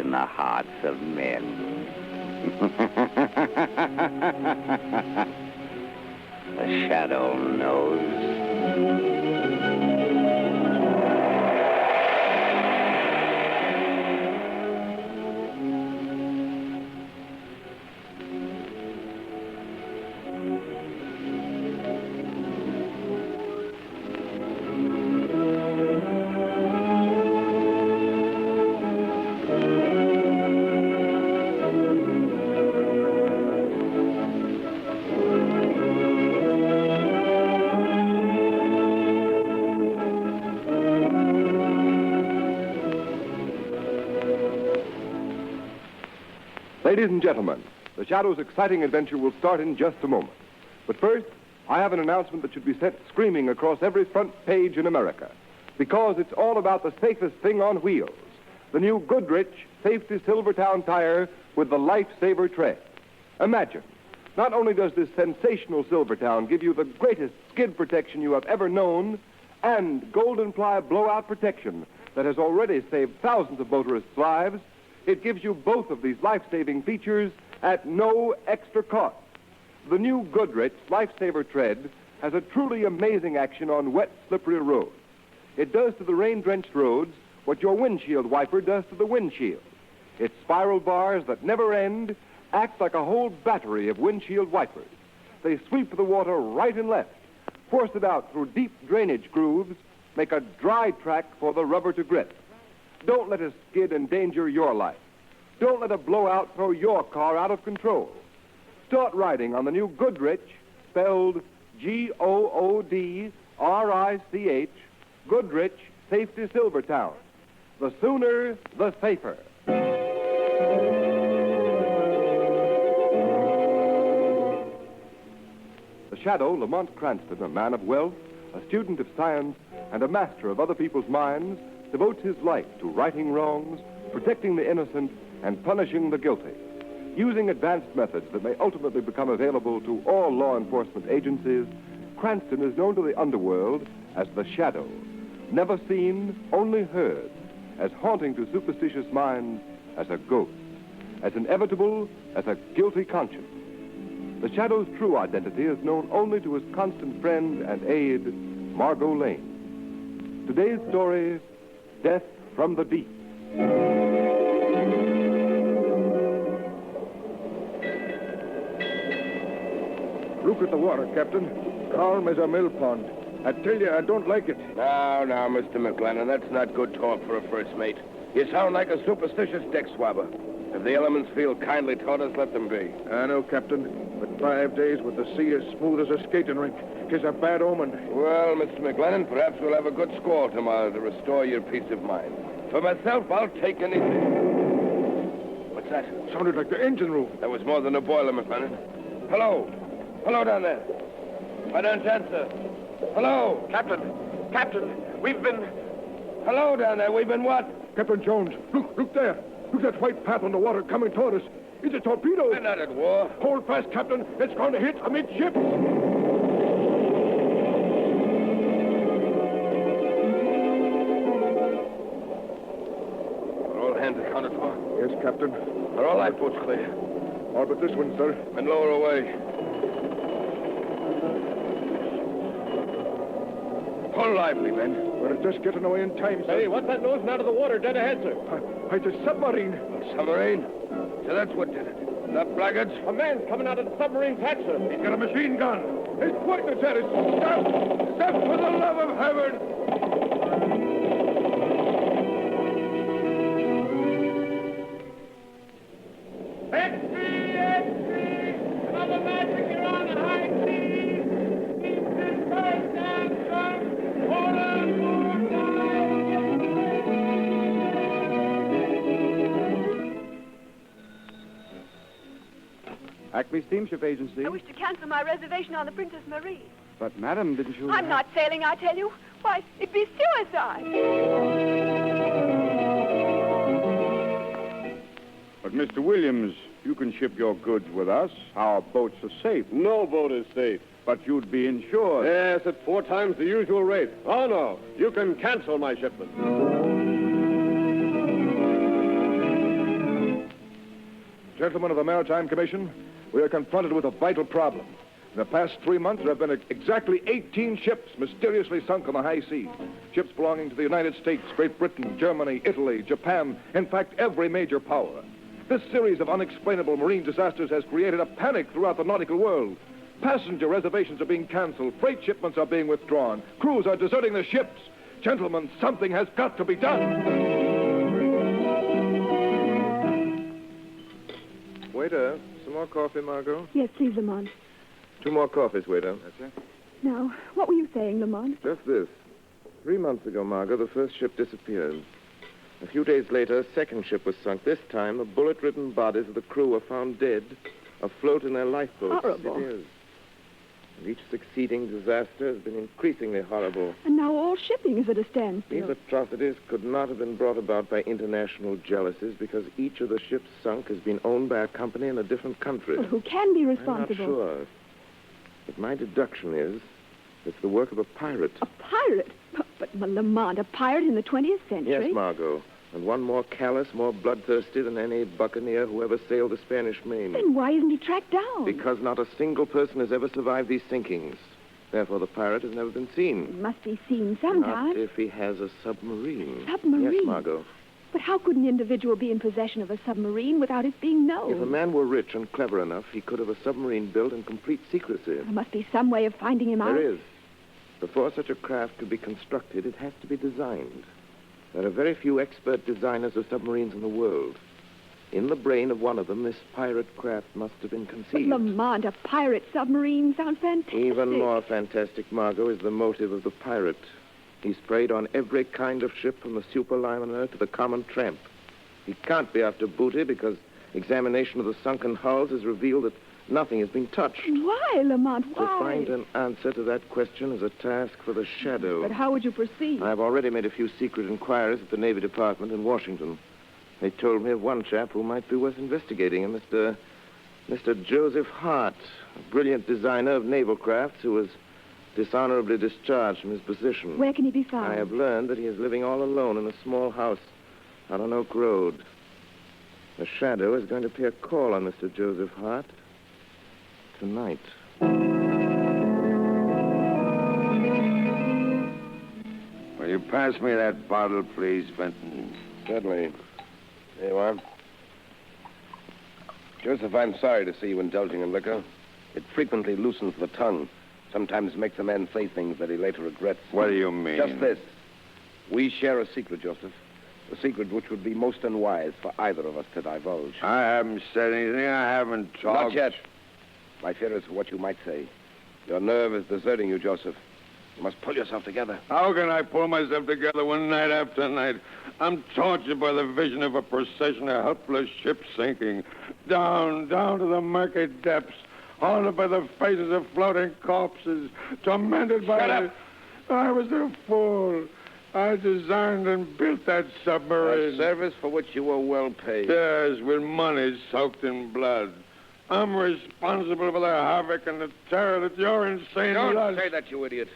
in the hearts of men. The shadow knows. Ladies and gentlemen, the Shadow's exciting adventure will start in just a moment. But first, I have an announcement that should be sent screaming across every front page in America, because it's all about the safest thing on wheels, the new Goodrich Safety Silvertown tire with the Lifesaver tread. Imagine, not only does this sensational Silvertown give you the greatest skid protection you have ever known, and golden ply blowout protection that has already saved thousands of motorists' lives, it gives you both of these life-saving features at no extra cost. The new Goodrich Lifesaver tread has a truly amazing action on wet, slippery roads. It does to the rain-drenched roads what your windshield wiper does to the windshield. Its spiral bars that never end act like a whole battery of windshield wipers. They sweep the water right and left, force it out through deep drainage grooves, make a dry track for the rubber to grip. Don't let a skid endanger your life. Don't let a blowout throw your car out of control. Start riding on the new Goodrich, spelled Goodrich, Goodrich Safety Silvertown. The sooner, the safer. The Shadow, Lamont Cranston, a man of wealth, a student of science, and a master of other people's minds, devotes his life to righting wrongs, protecting the innocent, and punishing the guilty. Using advanced methods that may ultimately become available to all law enforcement agencies, Cranston is known to the underworld as the Shadow. Never seen, only heard, as haunting to superstitious minds as a ghost, as inevitable as a guilty conscience. The Shadow's true identity is known only to his constant friend and aide, Margot Lane. Today's story, Death from the Deep. Look at the water, Captain. Calm as a mill pond. I tell you, I don't like it. Now, Mr. McLennan, that's not good talk for a first mate. You sound like a superstitious deck swabber. If the elements feel kindly toward us, let them be. I know, Captain. But 5 days with the sea as smooth as a skating rink is a bad omen. Well, Mr. McLennan, perhaps we'll have a good squall tomorrow to restore your peace of mind. For myself, I'll take anything. What's that? Sounded like the engine room. That was more than a boiler, McLennan. Hello. Hello down there. Why don't you answer? Hello. Captain, we've been... Hello down there. We've been what? Captain Jones, look there. Look at that white path on the water coming toward us. It's a torpedo. We're not at war. Hold fast, Captain. It's going to hit amidships. Are all hands accounted for? Yes, Captain. Are all lifeboats clear? All but this one, sir. And lower away. Hold lively, men. We're just getting away in time, sir. Hey, what's that nosing out of the water dead ahead, sir? It's a submarine. A submarine? So that's what did it. The blackguards? A man's coming out of the submarine's hatch, sir. He's got a machine gun. He's pointing at us. Stop! Stop, for the love of heaven! Extreme! Another magic, you're on the high seas! Keep this bird down, son! Hold on, hold Acme Steamship Agency. I wish to cancel my reservation on the Princess Marie. But, madam, didn't you... I'm not sailing, I tell you. Why, it'd be suicide. But, Mr. Williams, you can ship your goods with us. Our boats are safe. No boat is safe. But you'd be insured. Yes, at 4 times the usual rate. Oh, no. You can cancel my shipment. Gentlemen of the Maritime Commission, we are confronted with a vital problem. In the past 3 months, there have been exactly 18 ships mysteriously sunk on the high seas. Ships belonging to the United States, Great Britain, Germany, Italy, Japan, in fact, every major power. This series of unexplainable marine disasters has created a panic throughout the nautical world. Passenger reservations are being canceled, freight shipments are being withdrawn, crews are deserting their ships. Gentlemen, something has got to be done. Waiter, some more coffee, Margot? Yes, please, Lamont. 2 more coffees, waiter. That's it. Now, what were you saying, Lamont? Just this. 3 months ago, Margot, the first ship disappeared. A few days later, a second ship was sunk. This time, the bullet-ridden bodies of the crew were found dead, afloat in their lifeboats. Horrible. It is. And each succeeding disaster has been increasingly horrible. And now all shipping is at a standstill. These atrocities could not have been brought about by international jealousies because each of the ships sunk has been owned by a company in a different country. Well, who can be I'm responsible? not sure. But my deduction is it's the work of a pirate. A pirate? But Lamont, a pirate in the 20th century? Yes, Margot. And one more callous, more bloodthirsty than any buccaneer who ever sailed the Spanish Main. Then why isn't he tracked down? Because not a single person has ever survived these sinkings. Therefore, the pirate has never been He seen. must be seen sometime. Not if he has a submarine. Submarine? Yes, Margot. But how could an individual be in possession of a submarine without it being known? If a man were rich and clever enough, he could have a submarine built in complete secrecy. There must be some way of finding him out. There is. Before such a craft could be constructed, it has to be designed. There are very few expert designers of submarines in the world. In the brain of one of them, this pirate craft must have been But conceived. Lamont, a pirate submarine sounds fantastic. Even more fantastic, Margot, is the motive of the pirate. He's preyed on every kind of ship from the superliner to the common tramp. He can't be after booty because examination of the sunken hulls has revealed that nothing has been touched. Why, Lamont, why? To find an answer to that question is a task for the Shadow. But how would you proceed? I've already made a few secret inquiries at the Navy Department in Washington. They told me of one chap who might be worth investigating, a Mr. Joseph Hart, a brilliant designer of naval crafts who was dishonorably discharged from his position. Where can he be found? I have learned that he is living all alone in a small house out on Oak Road. The Shadow is going to pay a call on Mr. Joseph Hart tonight. Will you pass me that bottle, please, Benton? Certainly. There you are. Joseph, I'm sorry to see you indulging in liquor. It frequently loosens the tongue. Sometimes makes a man say things that he later regrets. What do you mean? Just this. We share a secret, Joseph. A secret which would be most unwise for either of us to divulge. I haven't said anything. I haven't talked. Not yet. My fear is what you might say. Your nerve is deserting you, Joseph. You must pull yourself together. How can I pull myself together when night after night I'm tortured by the vision of a procession of helpless ships sinking down to the murky depths, haunted by the faces of floating corpses, tormented by... Shut up! I was a fool. I designed and built that submarine. A service for which you were well paid. Yes, with money soaked in blood. I'm responsible for the havoc and the terror that your insane Don't lust... say that, you idiot.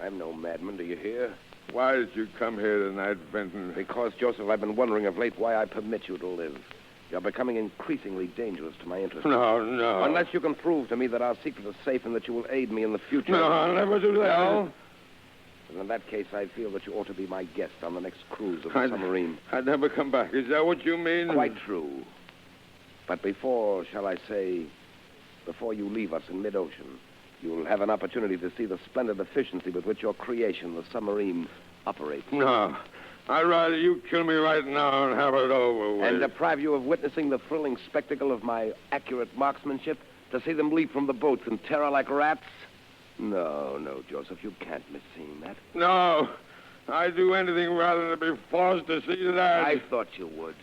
I'm no madman, do you hear? Why did you come here tonight, Benton? Because, Joseph, I've been wondering of late why I permit you to live. You're becoming increasingly dangerous to my interests. No. Unless you can prove to me that our secret is safe and that you will aid me in the future. No, I'll never do that. No? And in that case, I feel that you ought to be my guest on the next cruise of the submarine. I'd never come back. Is that what you mean? Quite true. But before you leave us in mid-ocean, you'll have an opportunity to see the splendid efficiency with which your creation, the submarine, operates. No. I'd rather you kill me right now and have it over with. And deprive you of witnessing the thrilling spectacle of my accurate marksmanship, to see them leap from the boats in terror like rats? No, Joseph, you can't miss seeing that. No. I'd do anything rather than be forced to see that. I thought you would.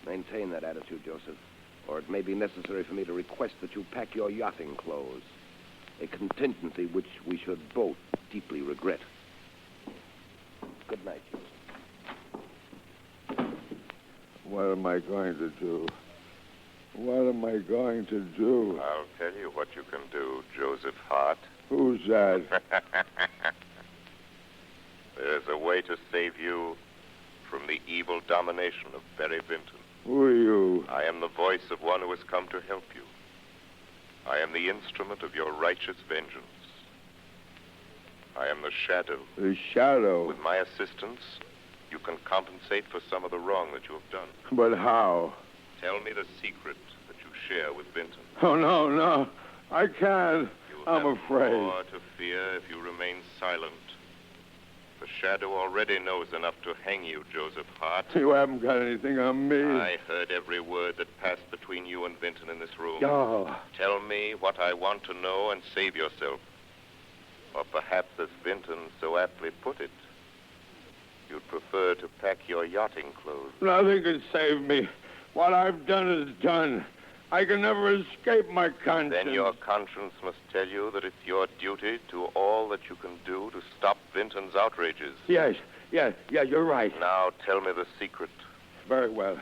Maintain that attitude, Joseph, or it may be necessary for me to request that you pack your yachting clothes, a contingency which we should both deeply regret. Good night, Joseph. What am I going to do? What am I going to do? I'll tell you what you can do, Joseph Hart. Who's that? There's a way to save you from the evil domination of Barry Vinton. Who are you? I am the voice of one who has come to help you. I am the instrument of your righteous vengeance. I am the Shadow. The Shadow. With my assistance, you can compensate for some of the wrong that you have done. But how? Tell me the secret that you share with Vinton. Oh, no. I can't. I'm afraid. More to fear if you remain silent. The Shadow already knows enough to hang you, Joseph Hart. You haven't got anything on me. I heard every word that passed between you and Vinton in this room. Oh. Tell me what I want to know and save yourself. Or perhaps, as Vinton so aptly put it, you'd prefer to pack your yachting clothes. Nothing can save me. What I've done is done. I can never escape my conscience. Then your conscience must tell you that it's your duty to all that you can do to stop Vinton's outrages. Yes, you're right. Now tell me the secret. Very well.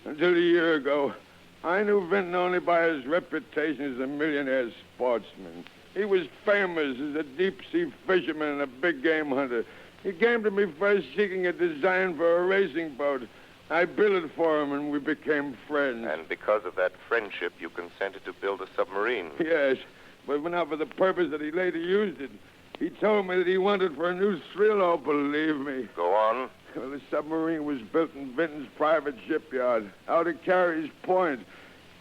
Until a year ago, I knew Vinton only by his reputation as a millionaire sportsman. He was famous as a deep-sea fisherman and a big-game hunter. He came to me first seeking a design for a racing boat. I built it for him, and we became friends. And because of that friendship, you consented to build a submarine. Yes, but not for the purpose that he later used it. He told me that he wanted for a new thrill. Oh, believe me. Go on. Well, the submarine was built in Vinton's private shipyard, out at Carey's Point.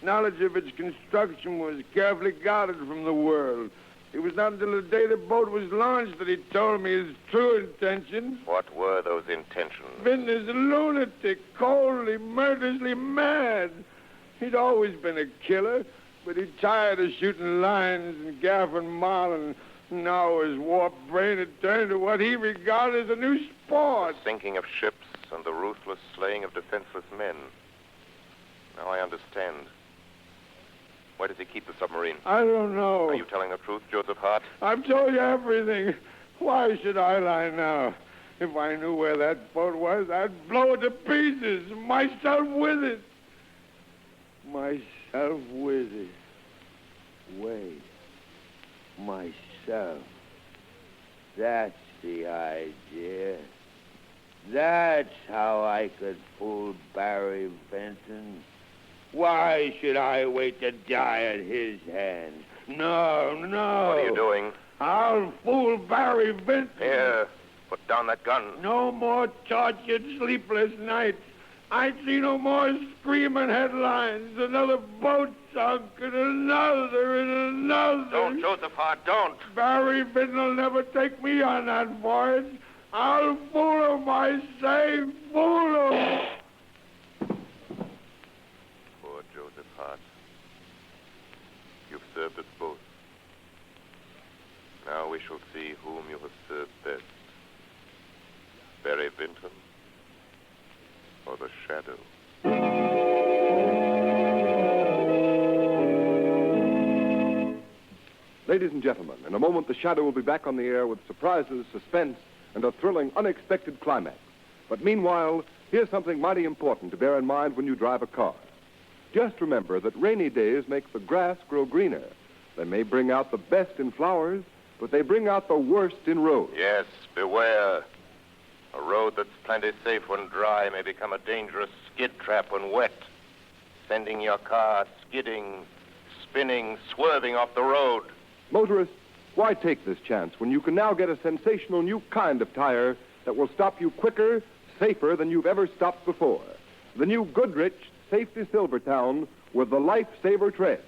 Knowledge of its construction was carefully guarded from the world. It was not until the day the boat was launched that he told me his true intentions. What were those intentions? Vinton is a lunatic, coldly, murderously mad. He'd always been a killer, but he tired of shooting lions and gaffing marlin. Now his warped brain had turned to what he regarded as a new sport. The sinking of ships and the ruthless slaying of defenseless men. Now I understand. Where does he keep the submarine? I don't know. Are you telling the truth, Joseph Hart? I've told you everything. Why should I lie now? If I knew where that boat was, I'd blow it to pieces, myself with it. Myself with it. Wait. Myself. That's the idea. That's how I could fool Barry Vinton. Why should I wait to die at his hands? No. What are you doing? I'll fool Barry Vinton. Here, put down that gun. No more tortured, sleepless nights. I see no more screaming headlines. Another boat sunk, and another. Don't, Joseph Hart, don't. Barry Vinton will never take me on that voyage. I'll fool him, I say, fool him. Poor Joseph Hart. You've served us both. Now we shall see whom you have served best. Barry Vinton or the Shadow. Ladies and gentlemen, in a moment the Shadow will be back on the air with surprises, suspense, and a thrilling, unexpected climax. But meanwhile, here's something mighty important to bear in mind when you drive a car. Just remember that rainy days make the grass grow greener. They may bring out the best in flowers, but they bring out the worst in roads. Yes, beware. A road that's plenty safe when dry may become a dangerous skid trap when wet, sending your car skidding, spinning, swerving off the road. Motorists, why take this chance when you can now get a sensational new kind of tire that will stop you quicker, safer than you've ever stopped before? The new Goodrich Safety Silvertown with the Lifesaver Tread.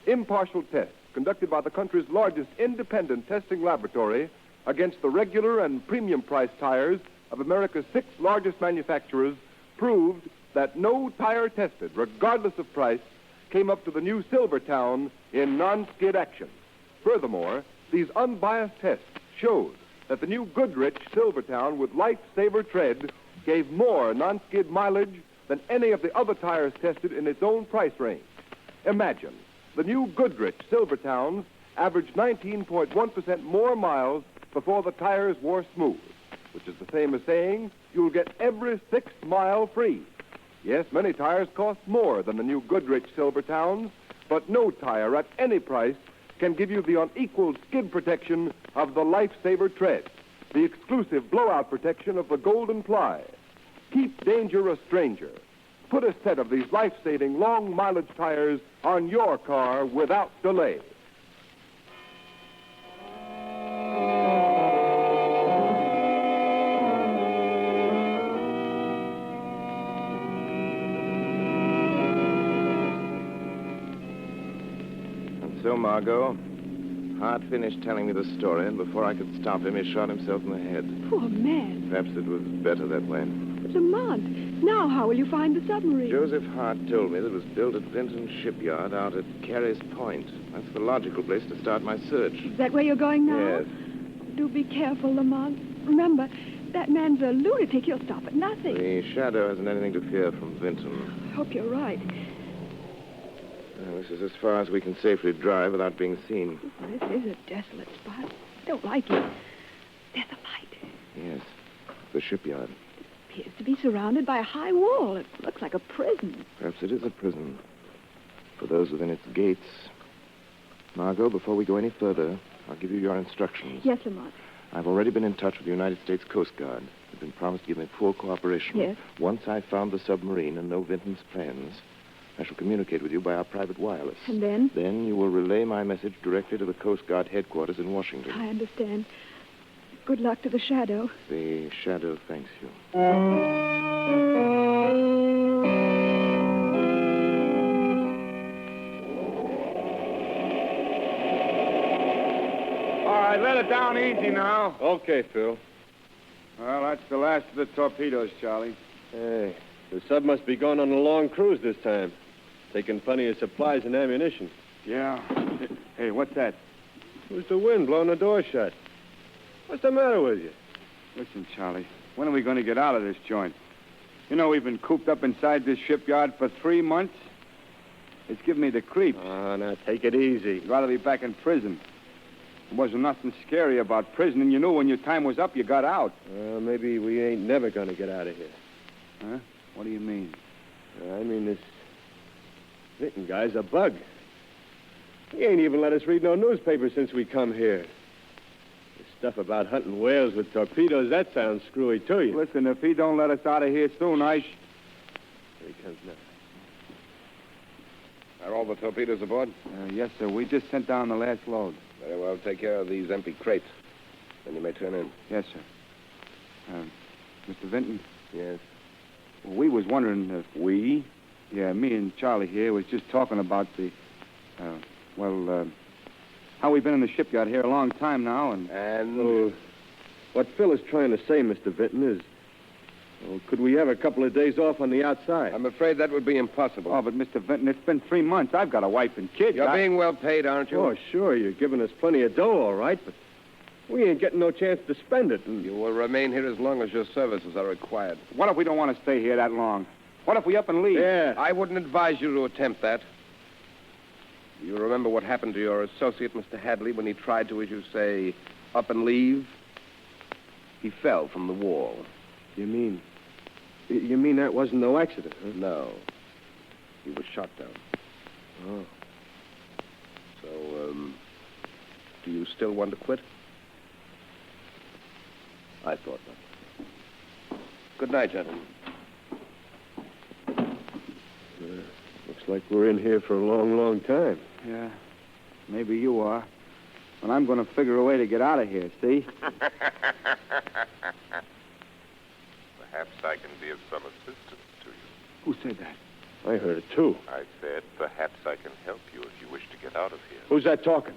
Impartial tests conducted by the country's largest independent testing laboratory against the regular and premium price tires of America's 6 largest manufacturers proved that no tire tested, regardless of price, came up to the new Silvertown in non-skid action. Furthermore, these unbiased tests showed that the new Goodrich Silvertown with Lifesaver Tread gave more non-skid mileage than any of the other tires tested in its own price range. Imagine, the new Goodrich Silvertowns averaged 19.1% more miles before the tires wore smooth, which is the same as saying you'll get every 6th mile free. Yes, many tires cost more than the new Goodrich Silvertowns, but no tire at any price can give you the unequaled skid protection of the Lifesaver Tread, the exclusive blowout protection of the Golden Ply. Keep danger a stranger. put a set of these life-saving, long-mileage tires on your car without delay. So, Margot, Hart finished telling me the story, and before I could stop him, he shot himself in the head. Poor man. Perhaps it was better that way. But Lamont, now how will you find the submarine? Joseph Hart told me that it was built at Vinton Shipyard out at Carey's Point. That's the logical place to start my search. Is that where you're going now? Yes. Do be careful, Lamont. Remember, that man's a lunatic. He'll stop at nothing. The Shadow hasn't anything to fear from Vinton. I hope you're right. Well, this is as far as we can safely drive without being seen. This is a desolate spot. I don't like it. There's a light. Yes, the shipyard. It appears to be surrounded by a high wall. It looks like a prison. Perhaps it is a prison. For those within its gates. Margot, before we go any further, I'll give you your instructions. Yes, Lamont. I've already been in touch with the United States Coast Guard. They've been promised to give me full cooperation. Yes. Once I've found the submarine and know Vinton's plans, I shall communicate with you by our private wireless. And then? Then you will relay my message directly to the Coast Guard headquarters in Washington. I understand. Good luck to the Shadow. The Shadow thanks you. All right, let it down easy now. Okay, Phil. Well, that's the last of the torpedoes, Charlie. Hey, the sub must be going on a long cruise this time. Taking plenty of supplies and ammunition. Yeah. Hey, what's that? It was the wind blowing the door shut. What's the matter with you? Listen, Charlie, when are we going to get out of this joint? You know, we've been cooped up inside this shipyard for 3 months. It's giving me the creeps. Oh, now take it easy. I'd rather be back in prison. There wasn't nothing scary about prison, and you knew when your time was up, you got out. Maybe we ain't never going to get out of here. Huh? What do you mean? I mean, this Vinton guy's a bug. He ain't even let us read no newspaper since we come here. This stuff about hunting whales with torpedoes, that sounds screwy to you. Listen, if he don't let us out of here soon, Here he comes now. Are all the torpedoes aboard? Yes, sir. We just sent down the last load. Very well. Take care of these empty crates. Then you may turn in. Yes, sir. Mr. Vinton? Yes. Well, we was wondering if we... Yeah, me and Charlie here was just talking about the... how we've been in the shipyard here a long time now, and... What Phil is trying to say, Mr. Vinton, is... Well, could we have a couple of days off on the outside? I'm afraid that would be impossible. Oh, but Mr. Vinton, it's been 3 months. I've got a wife and kids. You're being well paid, aren't you? Oh, sure, you're giving us plenty of dough, all right, but we ain't getting no chance to spend it. And... You will remain here as long as your services are required. What if we don't want to stay here that long? What if we up and leave? Yeah. I wouldn't advise you to attempt that. You remember what happened to your associate, Mr. Hadley, when he tried to, as you say, up and leave? He fell from the wall. You mean that wasn't no accident, huh? No. He was shot down. Oh. So, do you still want to quit? I thought not. Good night, gentlemen. Looks like we're in here for a long, long time. Yeah, maybe you are. But I'm going to figure a way to get out of here, see? Perhaps I can be of some assistance to you. Who said that? I heard it, too. I said, perhaps I can help you if you wish to get out of here. Who's that talking?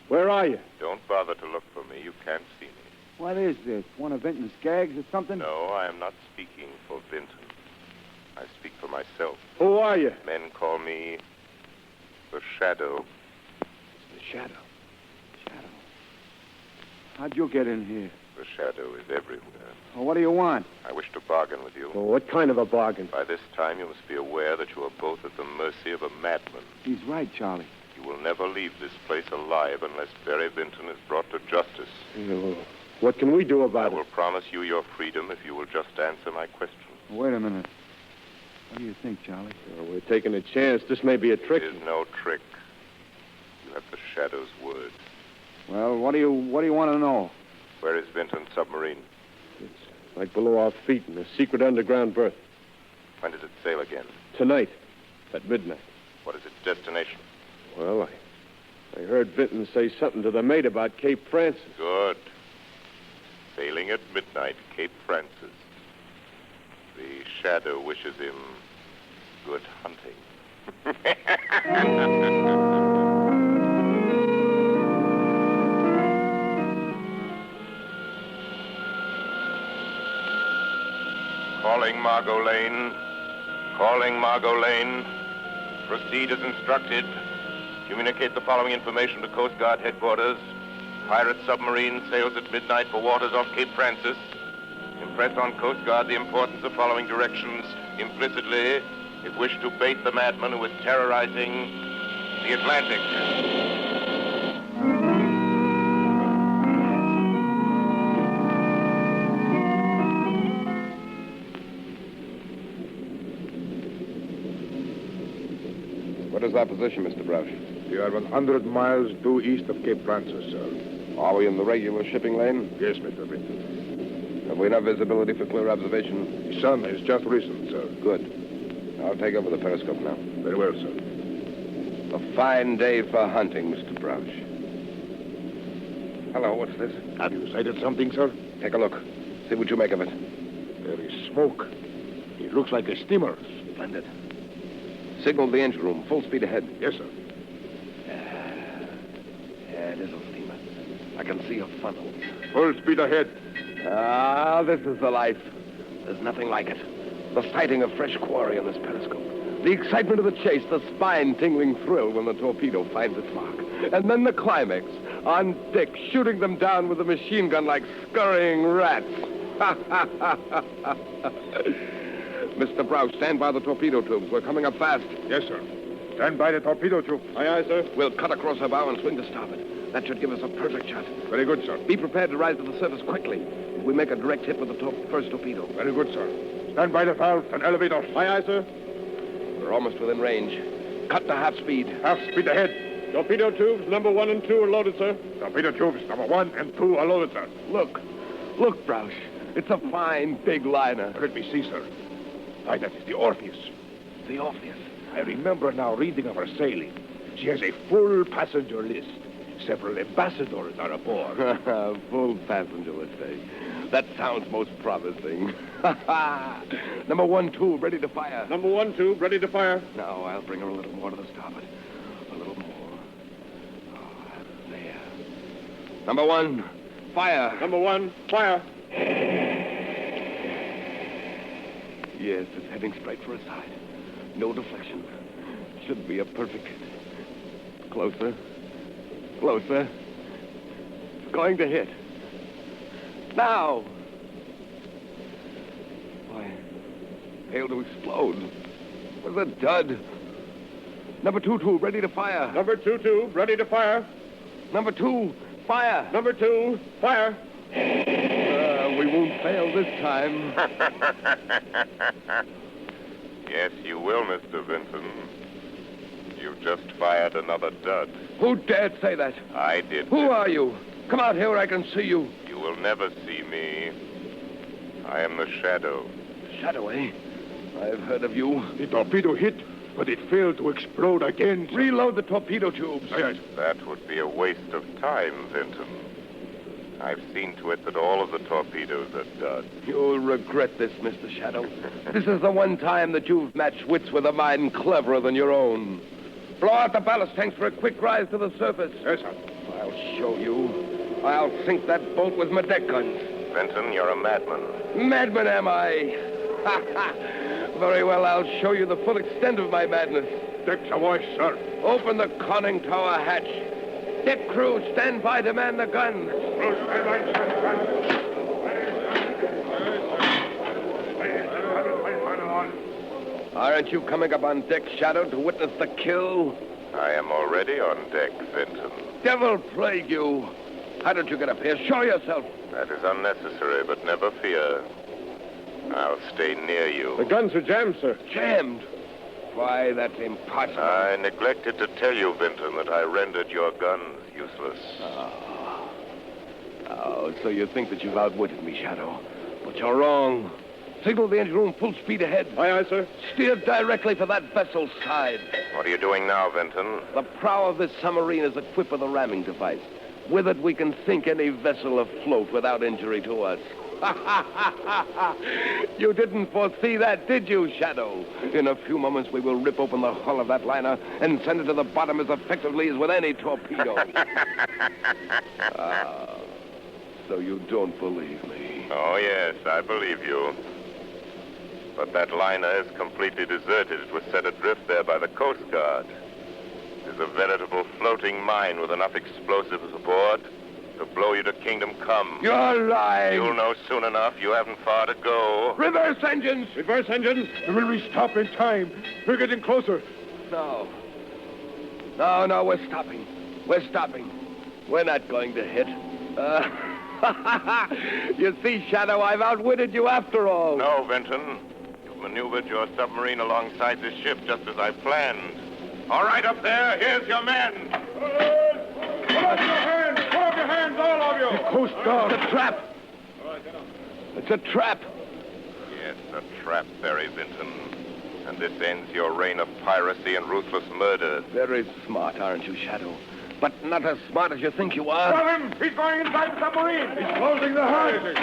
Where are you? Don't bother to look for me. You can't see me. What is this? One of Vinton's gags or something? No, I am not speaking for Vinton. I speak for myself. Who are you? Men call me the Shadow. The Shadow. Shadow. How'd you get in here? The Shadow is everywhere. Well, what do you want? I wish to bargain with you. Well, what kind of a bargain? By this time, you must be aware that you are both at the mercy of a madman. He's right, Charlie. You will never leave this place alive unless Barry Vinton is brought to justice. What can we do I about will it? promise you your freedom if you will just answer my questions. Wait a minute. What do you think, Charlie? We're taking a chance. This may be a trick. It is no trick. You have the Shadow's word. Well, what do you want to know? Where is Vinton's submarine? It's like below our feet in a secret underground berth. When did it sail again? Tonight, at midnight. What is its destination? Well, I heard Vinton say something to the mate about Cape Francis. Good. Sailing at midnight, Cape Francis. The Shadow wishes him good hunting. Calling Margot Lane. Calling Margot Lane. Proceed as instructed. Communicate the following information to Coast Guard headquarters. Pirate submarine sails at midnight for waters off Cape Francis. Impress on Coast Guard the importance of following directions implicitly if wish to bait the madman who is terrorizing the Atlantic. What is our position, Mr. Broush? We are 100 miles due east of Cape Francis, sir. Are we in the regular shipping lane? Yes, Mr. Vinton. Have we enough visibility for clear observation? The sun has just risen, sir. Good. I'll take over the periscope now. Very well, sir. A fine day for hunting, Mr. Broush. Hello, what's this? Have you sighted something, sir? Take a look. See what you make of it. There is smoke. It looks like a steamer. Splendid. Signal the engine room. Full speed ahead. Yes, sir. Yeah, it is a steamer. I can see a funnel. Full speed ahead. Ah, this is the life. There's nothing like it. The sighting of fresh quarry on this periscope. The excitement of the chase, the spine-tingling thrill when the torpedo finds its mark. And then the climax, on Dick shooting them down with a machine gun like scurrying rats. Mr. Broush, stand by the torpedo tubes. We're coming up fast. Yes, sir. Stand by the torpedo tube. Aye, aye, sir. We'll cut across her bow and swing to starboard. That should give us a perfect shot. Very good, sir. Be prepared to rise to the surface quickly. If we make a direct hit with the first torpedo. Very good, sir. Stand by the valves and elevators. Aye, aye, sir. We're almost within range. Cut to half speed. Half speed ahead. Torpedo tubes number 1 and 2 are loaded, sir. Torpedo tubes number 1 and 2 are loaded, sir. Look, Broush. It's a fine, big liner. Let me see, sir. Why, that is the Orpheus. The Orpheus. I remember now reading of her sailing. She has a full passenger list. Several ambassadors are aboard. Full passenger list, eh? That sounds most promising. Number 1 tube, ready to fire. Number 1 tube, ready to fire. Now, I'll bring her a little more to the starboard. A little more. Oh, there. Number 1, fire. Number 1, fire. Yes, it's heading straight for his side. No deflection. Should be a perfect hit. Closer. Closer. It's going to hit. Now! Why, failed to explode. With a dud. Number 2 tube, ready to fire. Number 2 tube, ready to fire. Number 2, fire. Number 2, fire. We won't fail this time. Yes, you will, Mr. Vinton. You've just fired another dud. Who dared say that? I did. Who are you? Come out here where I can see you. You will never see me. I am the Shadow. Shadow, eh? I've heard of you. The torpedo hit, but it failed to explode again, sir. Reload the torpedo tubes. Yes. That would be a waste of time, Vinton. I've seen to it that all of the torpedoes are duds. You'll regret this, Mr. Shadow. This is the one time that you've matched wits with a mind cleverer than your own. Blow out the ballast tanks for a quick rise to the surface. Yes, sir. I'll show you. I'll sink that boat with my deck guns. Vinton, you're a madman. Madman, am I? Very well, I'll show you the full extent of my madness. Deck's awash, sir. Open the conning tower hatch. Deck crew, stand by to man the gun. Aren't you coming up on deck, Shadow, to witness the kill? I am already on deck, Vinton. Devil plague you. How did you get up here? Show yourself. That is unnecessary, but never fear. I'll stay near you. The guns are jammed, sir. Jammed? Why, that's impossible. I neglected to tell you, Vinton, that I rendered your guns useless. Oh, so you think that you've outwitted me, Shadow. But you're wrong. Signal the engine room full speed ahead. Aye, aye, sir. Steer directly for that vessel's side. What are you doing now, Vinton? The prow of this submarine is equipped with a ramming device. With it, we can sink any vessel afloat without injury to us. You didn't foresee that, did you, Shadow? In a few moments, we will rip open the hull of that liner and send it to the bottom as effectively as with any torpedo. So you don't believe me? Oh, yes, I believe you. But that liner is completely deserted. It was set adrift there by the Coast Guard. It is a veritable floating mine with enough explosives aboard to blow you to kingdom come. You're lying. You'll know soon enough. You haven't far to go. Reverse engines! Reverse engines. Will we stop in time? We're getting closer. No, we're stopping. We're stopping. We're not going to hit. You see, Shadow, I've outwitted you after all. No, Vinton. You've maneuvered your submarine alongside this ship just as I planned. All right, up there. Here's your men. Put up your hands! Put up your hands, all of you! The Coast Guard. It's a trap. It's a trap. Yes, a trap, Barry Vinton. And this ends your reign of piracy and ruthless murder. Very smart, aren't you, Shadow? But not as smart as you think you are. Stop him! He's going inside the submarine! He's closing the hatch!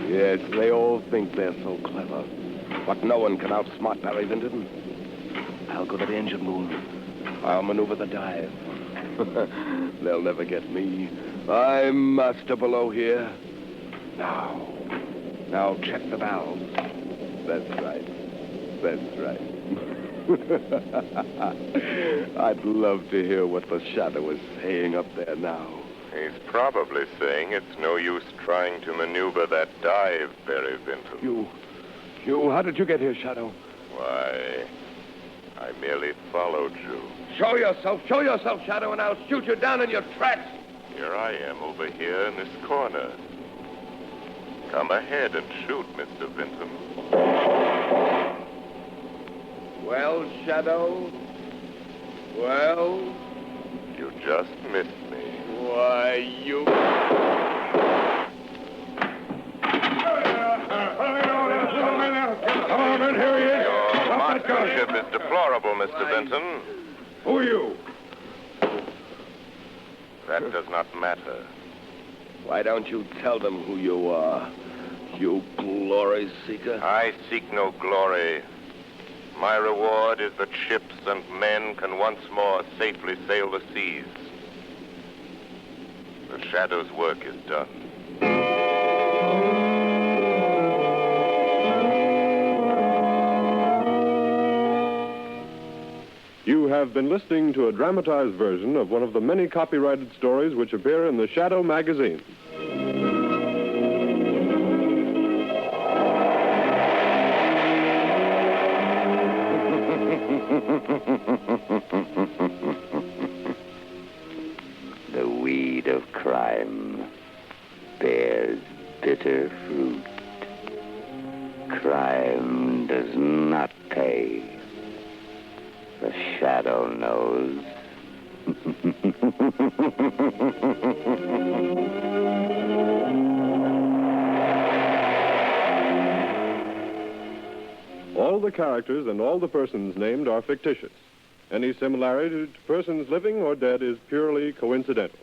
Yes, they all think they're so clever. But no one can outsmart Barry Vinton. I'll go to the engine room. I'll maneuver the dive. They'll never get me. I'm master below here. Now check the valves. That's right. I'd love to hear what the Shadow is saying up there now. He's probably saying it's no use trying to maneuver that dive, Barry Vinton. How did you get here, Shadow? Why, I merely followed you. Show yourself, Shadow, and I'll shoot you down in your tracks. Here I am over here in this corner. Come ahead and shoot, Mr. Vinton. Well, Shadow? Well? You just missed me. Why, you... Come on, men, here he is. Your marksmanship is deplorable, Mr. Vinton. Who are you? That does not matter. Why don't you tell them who you are, you glory seeker? I seek no glory. My reward is that ships and men can once more safely sail the seas. The Shadow's work is done. You have been listening to a dramatized version of one of the many copyrighted stories which appear in the Shadow magazine. The weed of crime bears bitter fruit. Crime does not pay. The Shadow knows. All the characters and all the persons named are fictitious. Any similarity to persons living or dead is purely coincidental.